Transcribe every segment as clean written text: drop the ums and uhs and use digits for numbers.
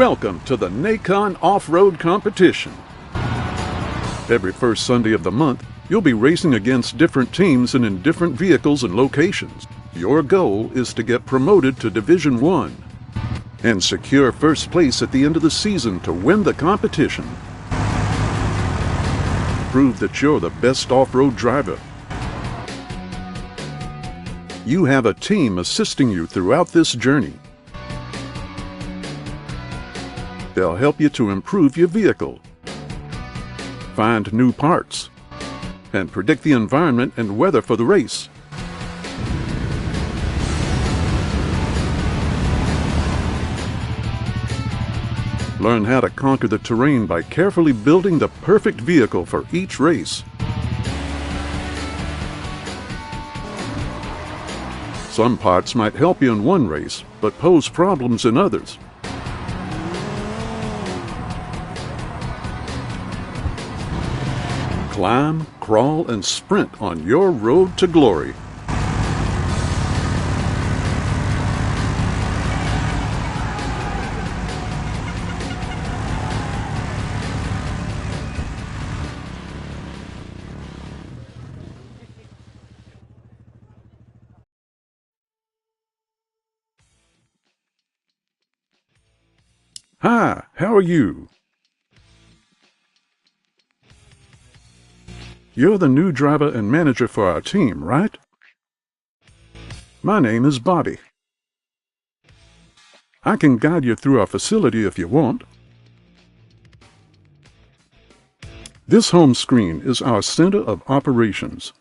Welcome to the NACON Off-Road Competition. Every first Sunday of the month, you'll be racing against different teams and in different vehicles and locations. Your goal is to get promoted to Division 1 and secure first place at the end of the season to win the competition. Prove that you're the best off-road driver. You have a team assisting you throughout this journey. They'll help you to improve your vehicle, find new parts, and predict the environment and weather for the race. Learn how to conquer the terrain by carefully building the perfect vehicle for each race. Some parts might help you in one race, but pose problems in others. Climb, crawl, and sprint on your road to glory. Hi, how are you? You're the new driver and manager for our team, right? My name is Bobby. I can guide you through our facility if you want. This home screen is our center of operations.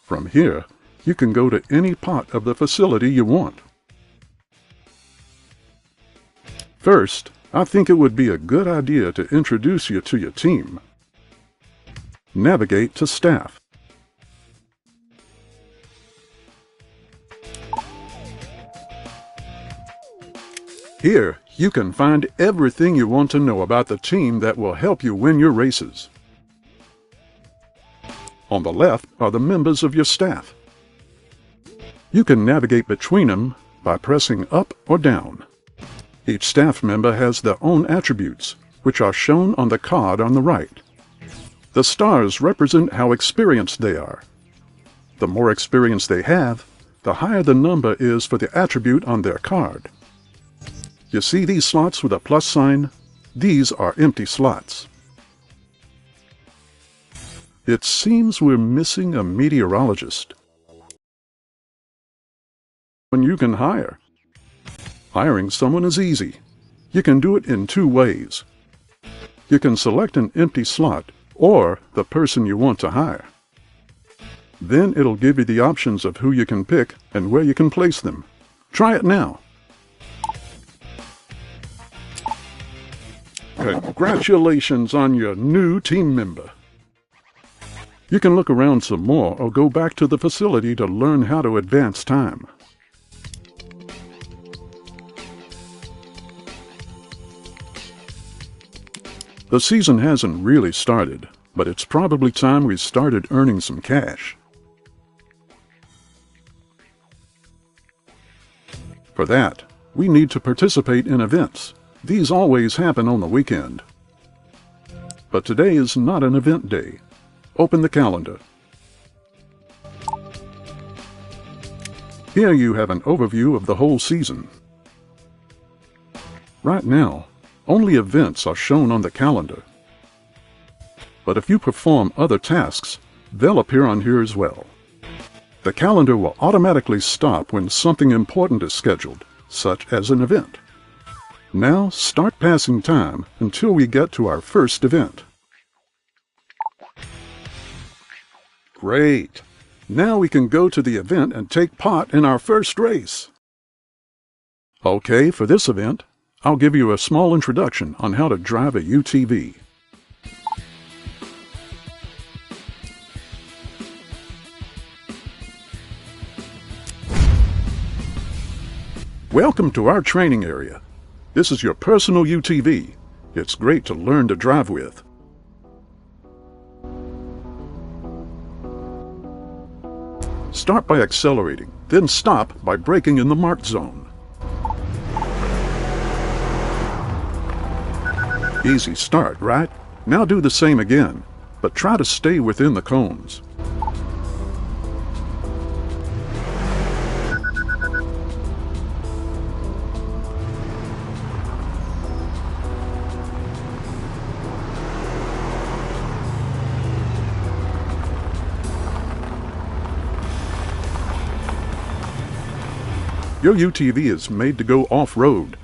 From here, you can go to any part of the facility you want. First, I think it would be a good idea to introduce you to your team. Navigate to Staff. Here, you can find everything you want to know about the team that will help you win your races. On the left are the members of your staff. You can navigate between them by pressing up or down. Each staff member has their own attributes, which are shown on the card on the right. The stars represent how experienced they are. The more experience they have, the higher the number is for the attribute on their card. You see these slots with a plus sign? These are empty slots. It seems we're missing a meteorologist. When you can hire. Hiring someone is easy. You can do it in two ways. You can select an empty slot or the person you want to hire. Then it'll give you the options of who you can pick and where you can place them. Try it now. Congratulations on your new team member. You can look around some more or go back to the facility to learn how to advance time. The season hasn't really started, but it's probably time we started earning some cash. For that, we need to participate in events. These always happen on the weekend. But today is not an event day. Open the calendar. Here you have an overview of the whole season. Right now, only events are shown on the calendar. But if you perform other tasks, they'll appear on here as well. The calendar will automatically stop when something important is scheduled, such as an event. Now start passing time until we get to our first event. Great! Now we can go to the event and take part in our first race. Okay, for this event, I'll give you a small introduction on how to drive a UTV. Welcome to our training area. This is your personal UTV. It's great to learn to drive with. Start by accelerating, then stop by braking in the marked zone. Easy start, right? Now do the same again, but try to stay within the cones. Your UTV is made to go off-road.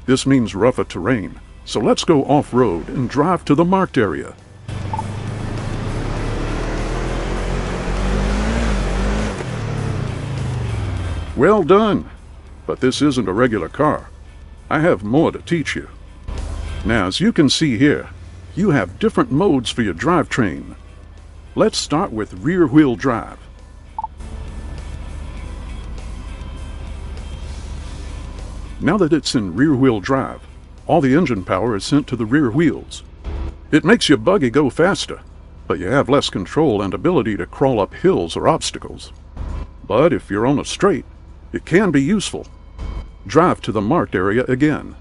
This means rougher terrain, so let's go off-road and drive to the marked area. Well done! But this isn't a regular car. I have more to teach you. Now, as you can see here, you have different modes for your drivetrain. Let's start with rear-wheel drive. Now that it's in rear-wheel drive, all the engine power is sent to the rear wheels. It makes your buggy go faster, but you have less control and ability to crawl up hills or obstacles. But if you're on a straight, it can be useful. Drive to the marked area again.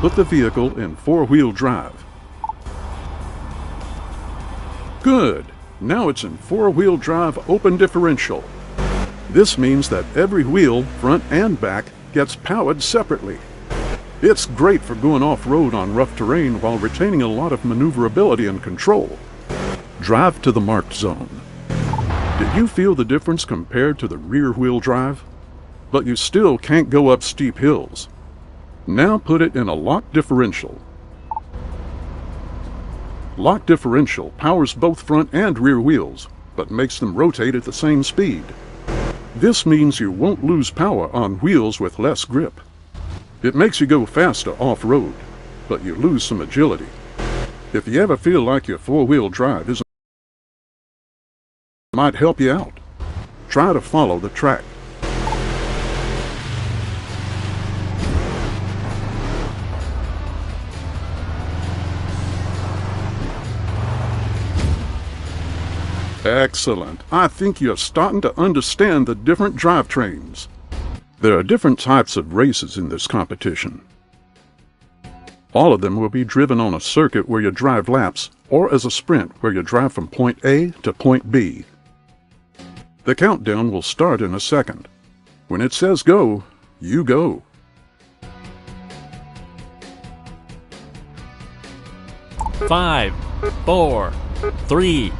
Put the vehicle in four-wheel drive. Good! Now it's in four-wheel drive open differential. This means that every wheel, front and back, gets powered separately. It's great for going off-road on rough terrain while retaining a lot of maneuverability and control. Drive to the marked zone. Did you feel the difference compared to the rear-wheel drive? But you still can't go up steep hills. Now put it in a lock differential. Lock differential powers both front and rear wheels, but makes them rotate at the same speed. This means you won't lose power on wheels with less grip. It makes you go faster off-road, but you lose some agility. If you ever feel like your four-wheel drive might help you out, try to follow the track. Excellent. I think you're starting to understand the different drivetrains. There are different types of races in this competition. All of them will be driven on a circuit where you drive laps, or as a sprint where you drive from point A to point B. The countdown will start in a second. When it says go, you go. Five, 4, 3,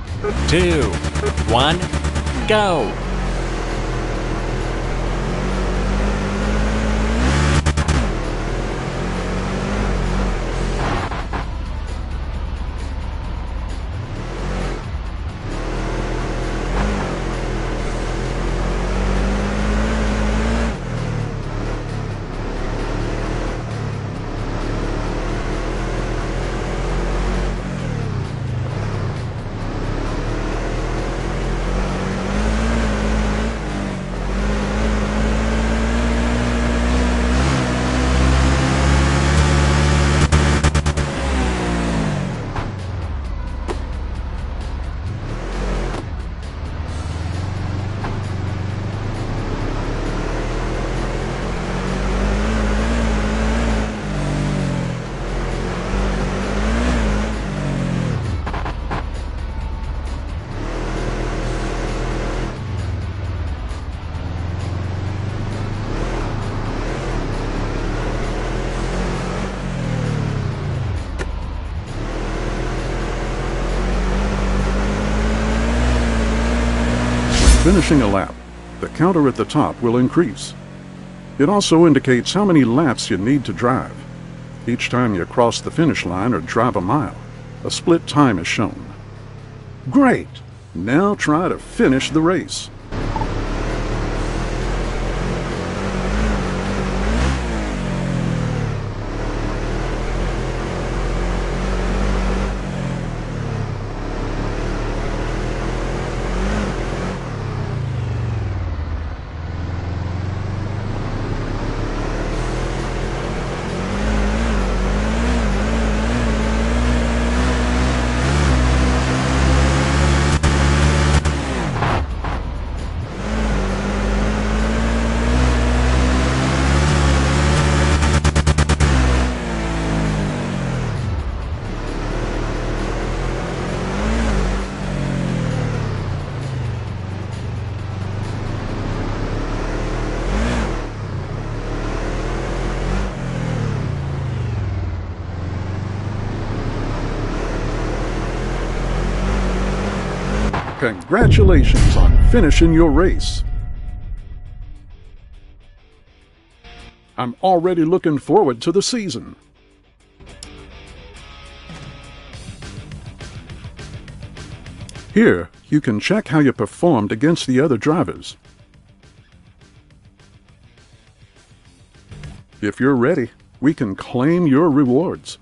2, 1, go! Finishing a lap, the counter at the top will increase. It also indicates how many laps you need to drive. Each time you cross the finish line or drive a mile, a split time is shown. Great! Now try to finish the race. Congratulations on finishing your race. I'm already looking forward to the season. Here, you can check how you performed against the other drivers. If you're ready, we can claim your rewards.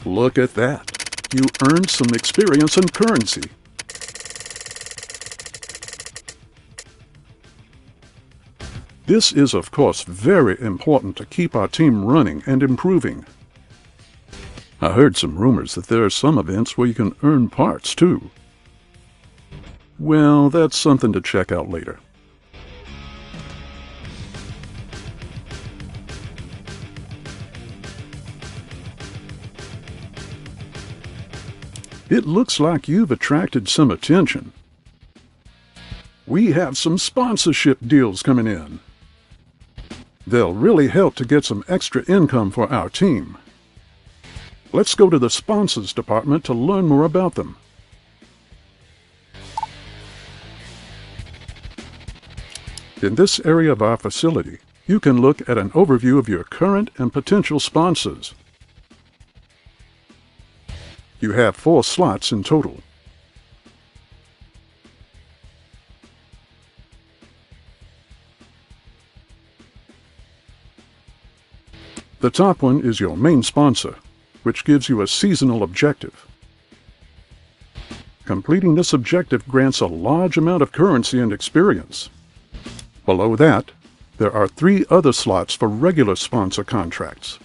Look at that. You earned some experience and currency. This is, of course, very important to keep our team running and improving. I heard some rumors that there are some events where you can earn parts, too. Well, that's something to check out later. It looks like you've attracted some attention. We have some sponsorship deals coming in. They'll really help to get some extra income for our team. Let's go to the sponsors department to learn more about them. In this area of our facility, you can look at an overview of your current and potential sponsors. You have 4 slots in total. The top one is your main sponsor, which gives you a seasonal objective. Completing this objective grants a large amount of currency and experience. Below that, there are 3 other slots for regular sponsor contracts.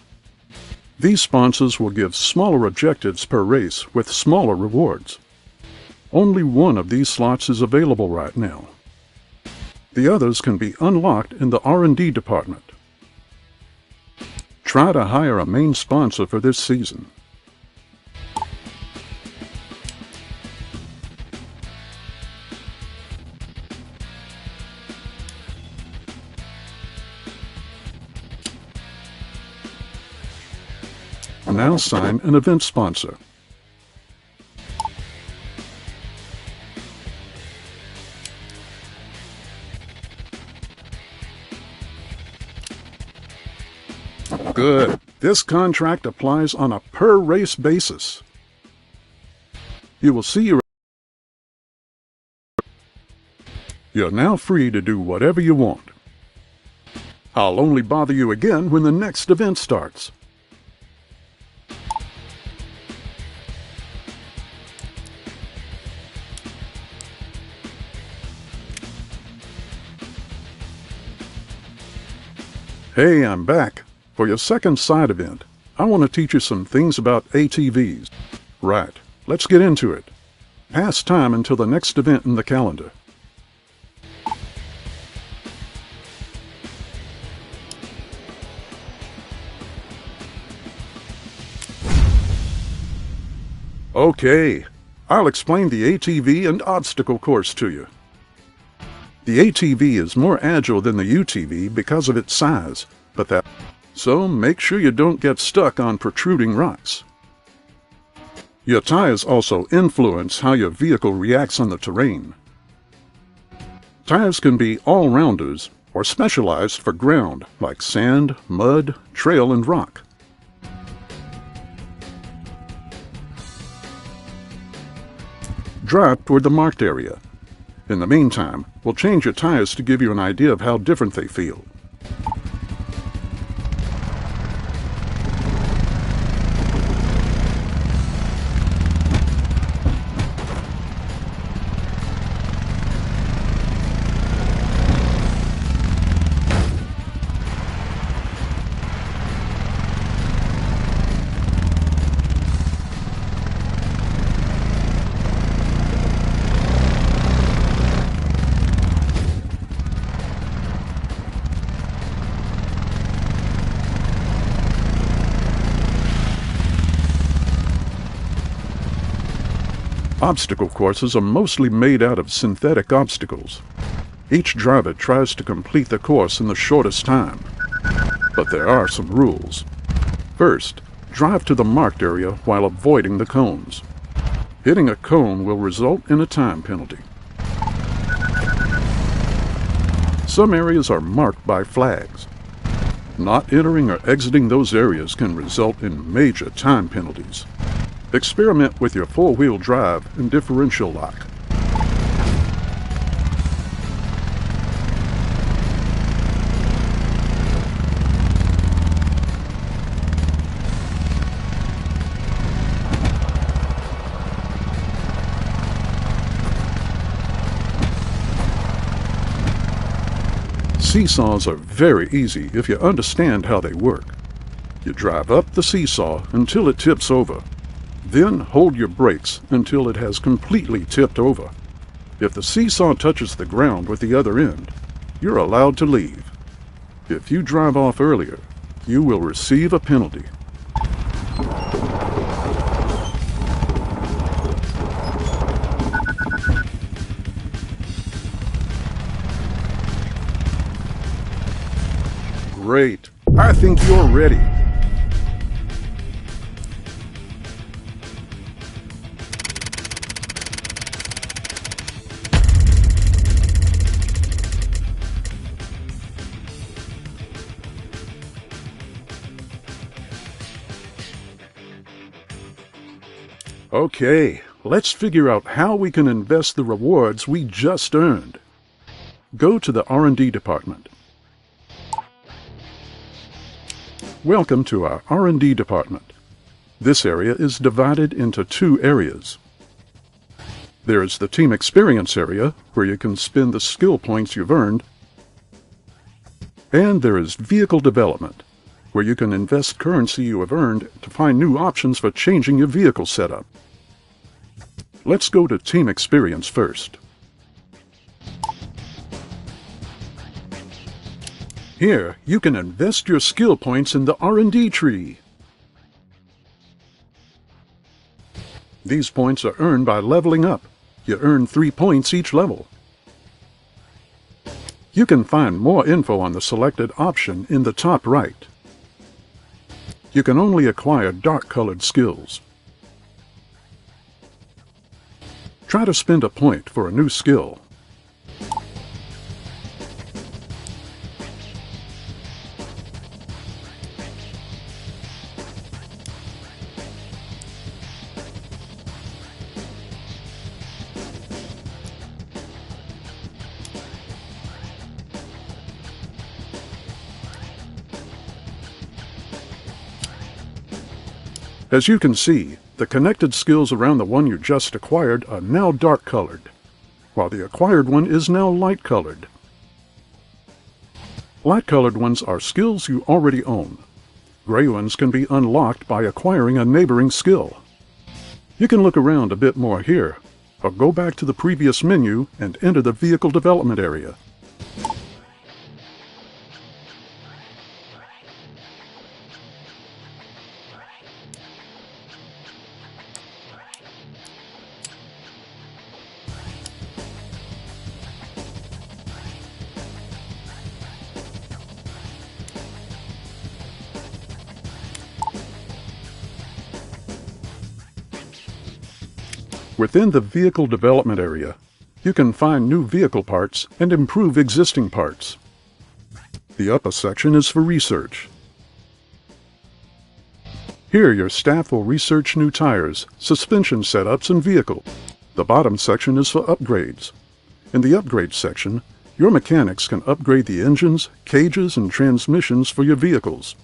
These sponsors will give smaller objectives per race with smaller rewards. Only one of these slots is available right now. The others can be unlocked in the R&D department. Try to hire a main sponsor for this season. Now sign an event sponsor. Good. This contract applies on a per-race basis. You will see you're now free to do whatever you want. I'll only bother you again when the next event starts. Hey, I'm back. For your second side event, I want to teach you some things about ATVs. Right, let's get into it. Pass time until the next event in the calendar. Okay, I'll explain the ATV and obstacle course to you. The ATV is more agile than the UTV because of its size, so make sure you don't get stuck on protruding rocks. Your tires also influence how your vehicle reacts on the terrain. Tires can be all-rounders or specialized for ground like sand, mud, trail, and rock. Drive toward the marked area. In the meantime, we'll change your tires to give you an idea of how different they feel. Obstacle courses are mostly made out of synthetic obstacles. Each driver tries to complete the course in the shortest time. But there are some rules. First, drive to the marked area while avoiding the cones. Hitting a cone will result in a time penalty. Some areas are marked by flags. Not entering or exiting those areas can result in major time penalties. Experiment with your four-wheel drive and differential lock. Seesaws are very easy if you understand how they work. You drive up the seesaw until it tips over. Then hold your brakes until it has completely tipped over. If the seesaw touches the ground with the other end, you're allowed to leave. If you drive off earlier, you will receive a penalty. Great. I think you're ready. Okay, let's figure out how we can invest the rewards we just earned. Go to the R&D department. Welcome to our R&D department. This area is divided into two areas. There is the Team Experience area, where you can spend the skill points you've earned. And there is Vehicle Development, where you can invest currency you have earned to find new options for changing your vehicle setup. Let's go to Team Experience first. Here, you can invest your skill points in the R&D tree. These points are earned by leveling up. You earn 3 points each level. You can find more info on the selected option in the top right. You can only acquire dark-colored skills. Try to spend a point for a new skill. As you can see, the connected skills around the one you just acquired are now dark-colored, while the acquired one is now light-colored. Light-colored ones are skills you already own. Gray ones can be unlocked by acquiring a neighboring skill. You can look around a bit more here, or go back to the previous menu and enter the Vehicle Development area. Within the Vehicle Development area, you can find new vehicle parts and improve existing parts. The upper section is for research. Here your staff will research new tires, suspension setups, and vehicle. The bottom section is for upgrades. In the upgrades section, your mechanics can upgrade the engines, cages, and transmissions for your vehicles.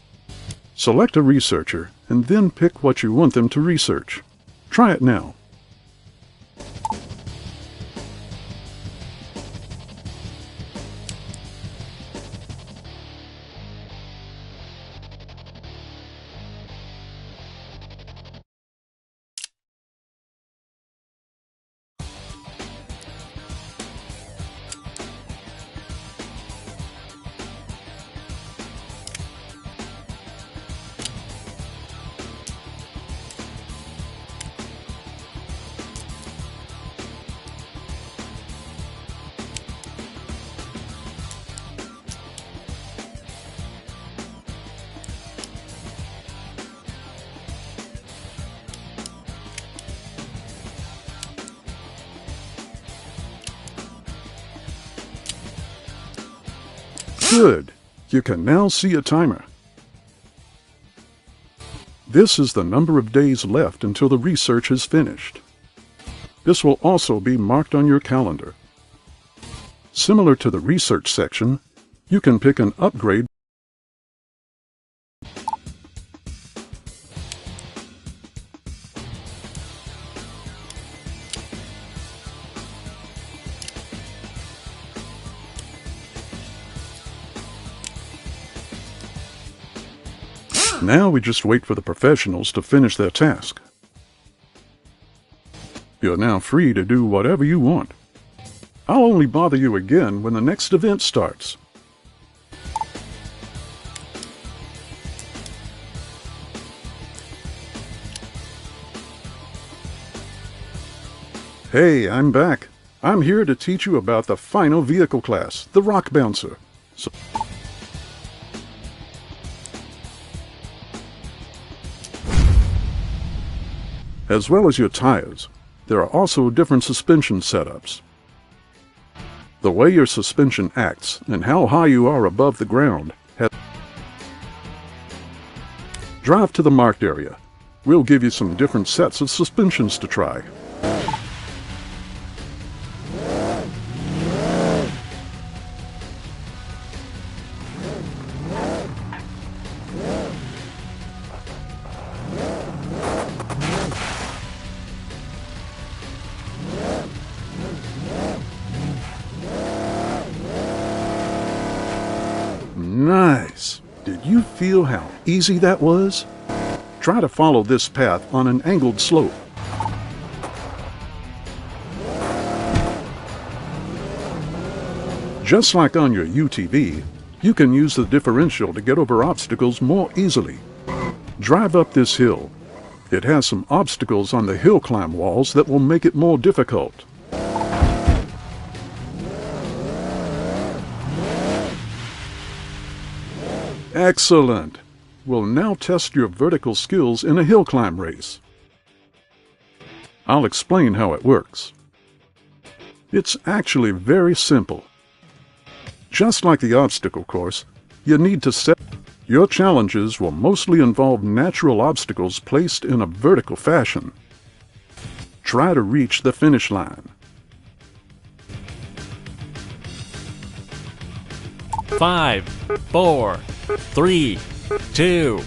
Select a researcher and then pick what you want them to research. Try it now. Good. You can now see a timer. This is the number of days left until the research is finished. This will also be marked on your calendar. Similar to the research section, you can pick an upgrade. Now we just wait for the professionals to finish their task. You're now free to do whatever you want. I'll only bother you again when the next event starts. Hey, I'm back. I'm here to teach you about the final vehicle class, the Rock Bouncer. As well as your tires, there are also different suspension setups. The way your suspension acts and how high you are above the ground Drive to the marked area. We'll give you some different sets of suspensions to try. Nice! Did you feel how easy that was? Try to follow this path on an angled slope. Just like on your UTV, you can use the differential to get over obstacles more easily. Drive up this hill. It has some obstacles on the hill climb walls that will make it more difficult. Excellent! We'll now test your vertical skills in a hill climb race. I'll explain how it works. It's actually very simple. Just like the obstacle course, you need to set. Your challenges will mostly involve natural obstacles placed in a vertical fashion. Try to reach the finish line. 5, 4, 3, 2,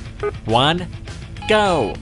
1, go!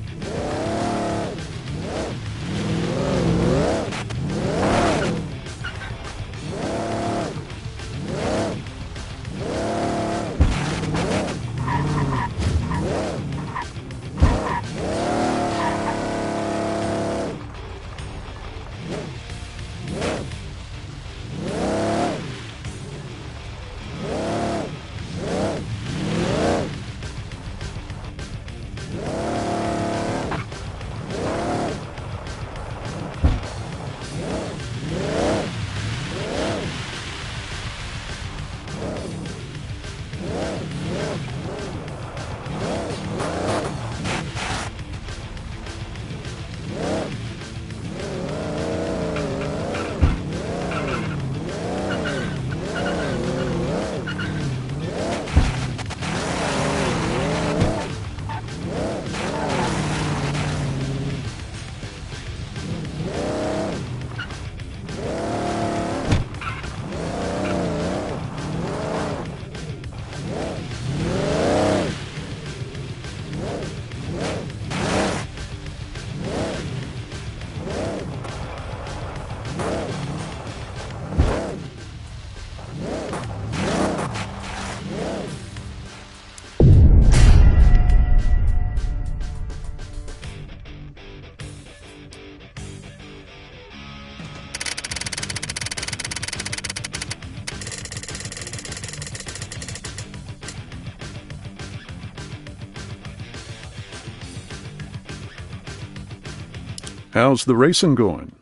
How's the racing going?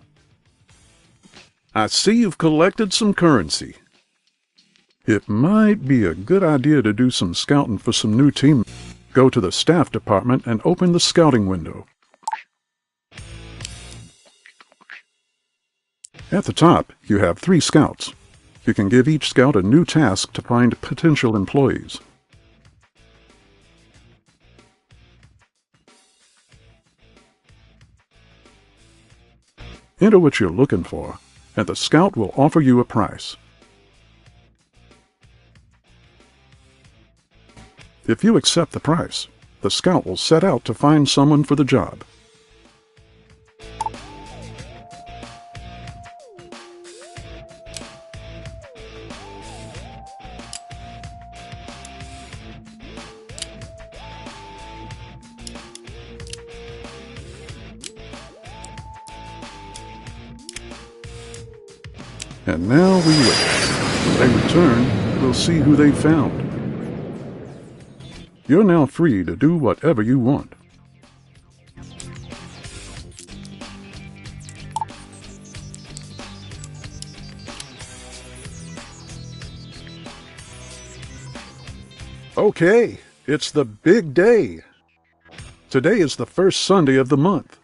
I see you've collected some currency. It might be a good idea to do some scouting for some new team. Go to the staff department and open the scouting window. At the top, you have 3 scouts. You can give each scout a new task to find potential employees. Enter what you're looking for, and the scout will offer you a price. If you accept the price, the scout will set out to find someone for the job. And now we wait. When they return, we'll see who they found. You're now free to do whatever you want. Okay, it's the big day. Today is the first Sunday of the month.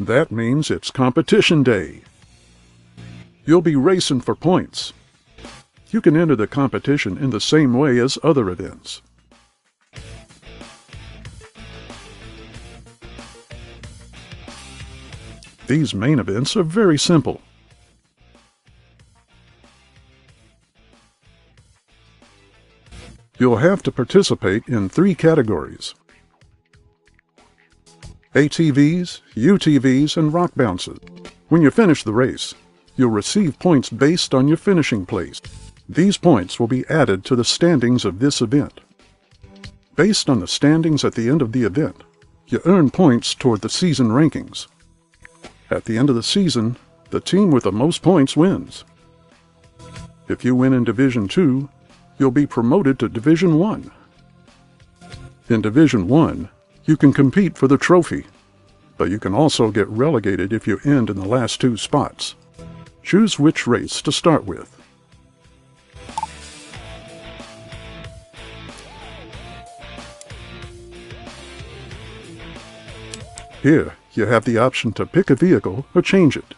That means it's competition day. You'll be racing for points. You can enter the competition in the same way as other events. These main events are very simple. You'll have to participate in 3 categories: ATVs, UTVs, and rock bounces. When you finish the race, you'll receive points based on your finishing place. These points will be added to the standings of this event. Based on the standings at the end of the event, you earn points toward the season rankings. At the end of the season, the team with the most points wins. If you win in Division 2, you'll be promoted to Division 1. In Division 1, you can compete for the trophy, but you can also get relegated if you end in the last 2 spots. Choose which race to start with. Here, you have the option to pick a vehicle or change it.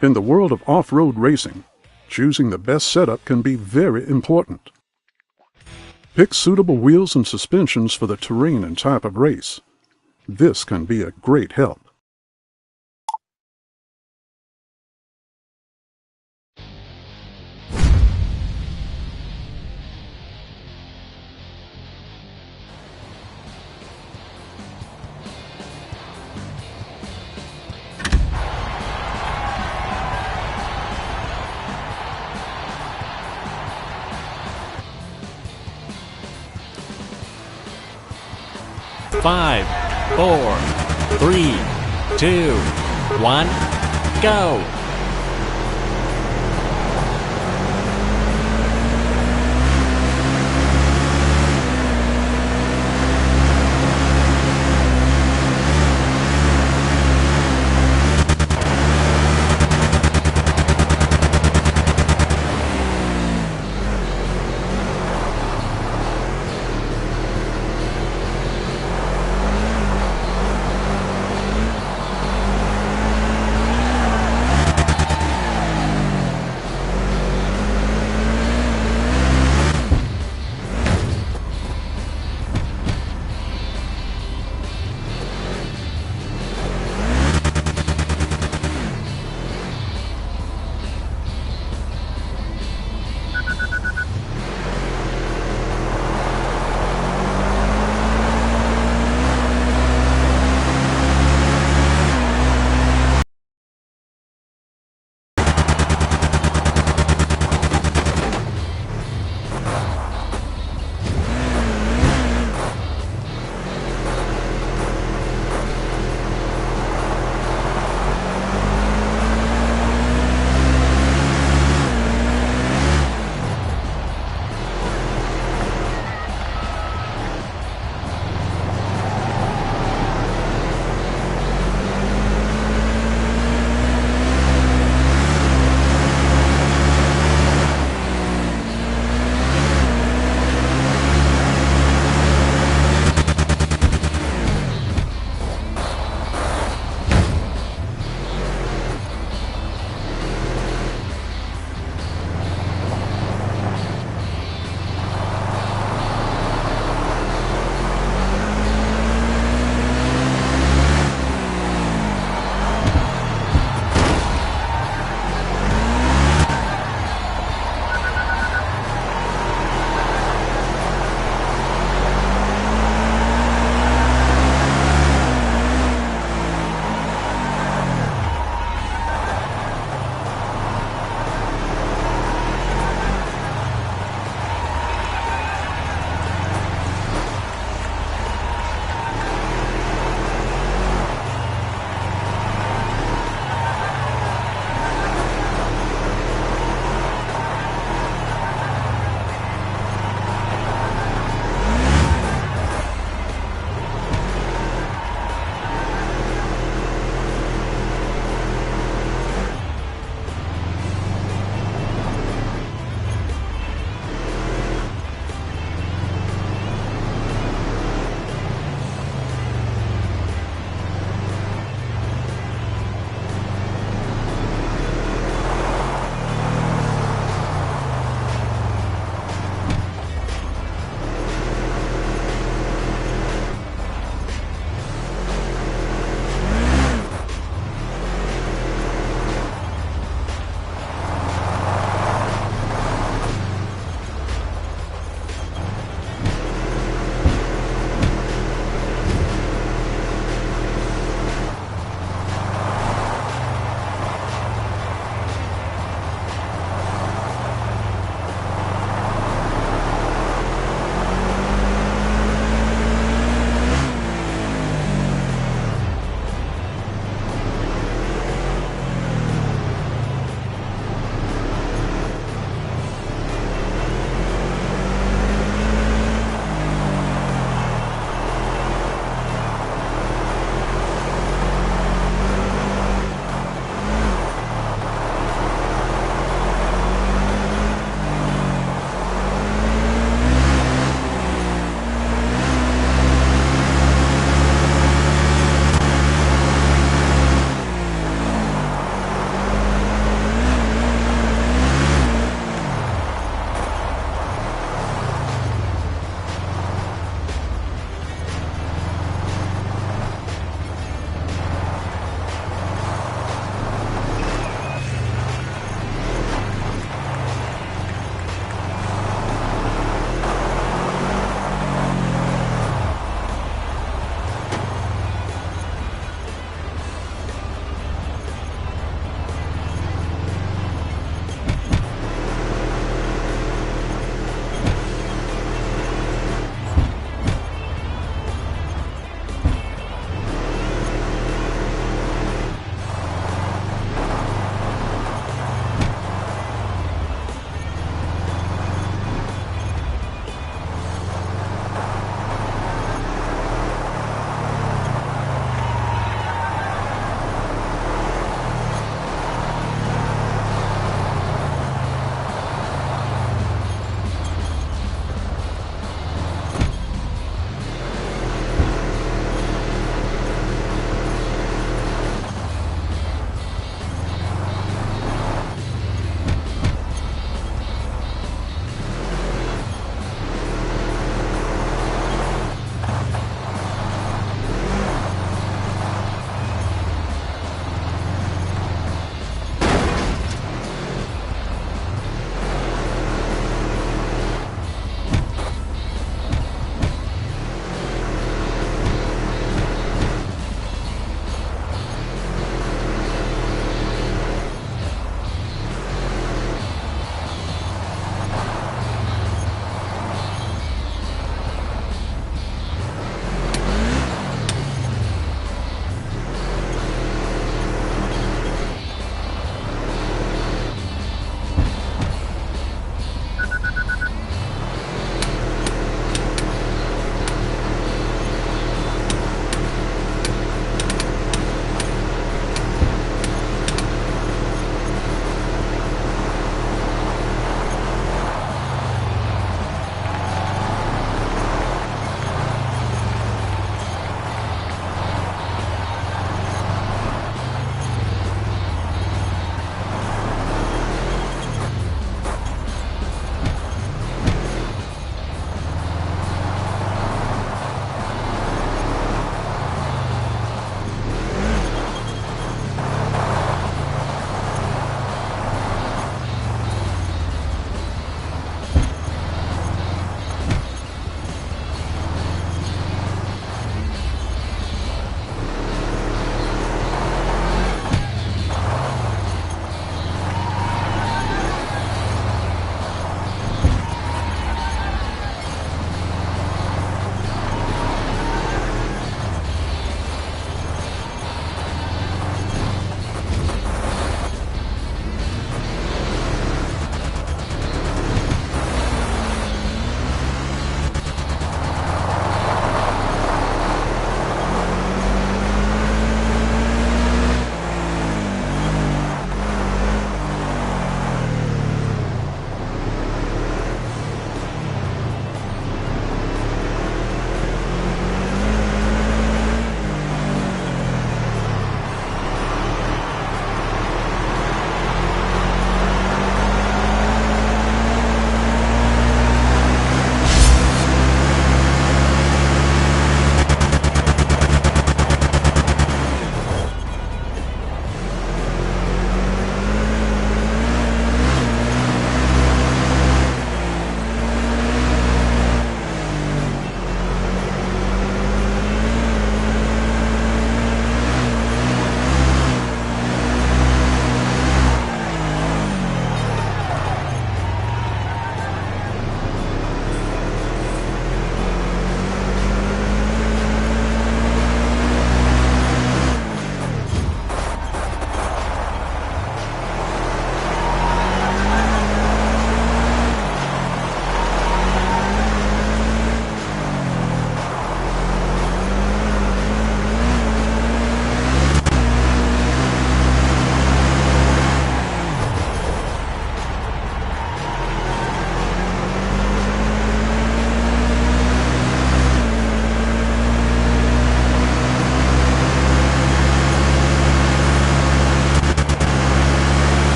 In the world of off-road racing, choosing the best setup can be very important. Pick suitable wheels and suspensions for the terrain and type of race. This can be a great help. Five, 4, 3, 2, 1, go!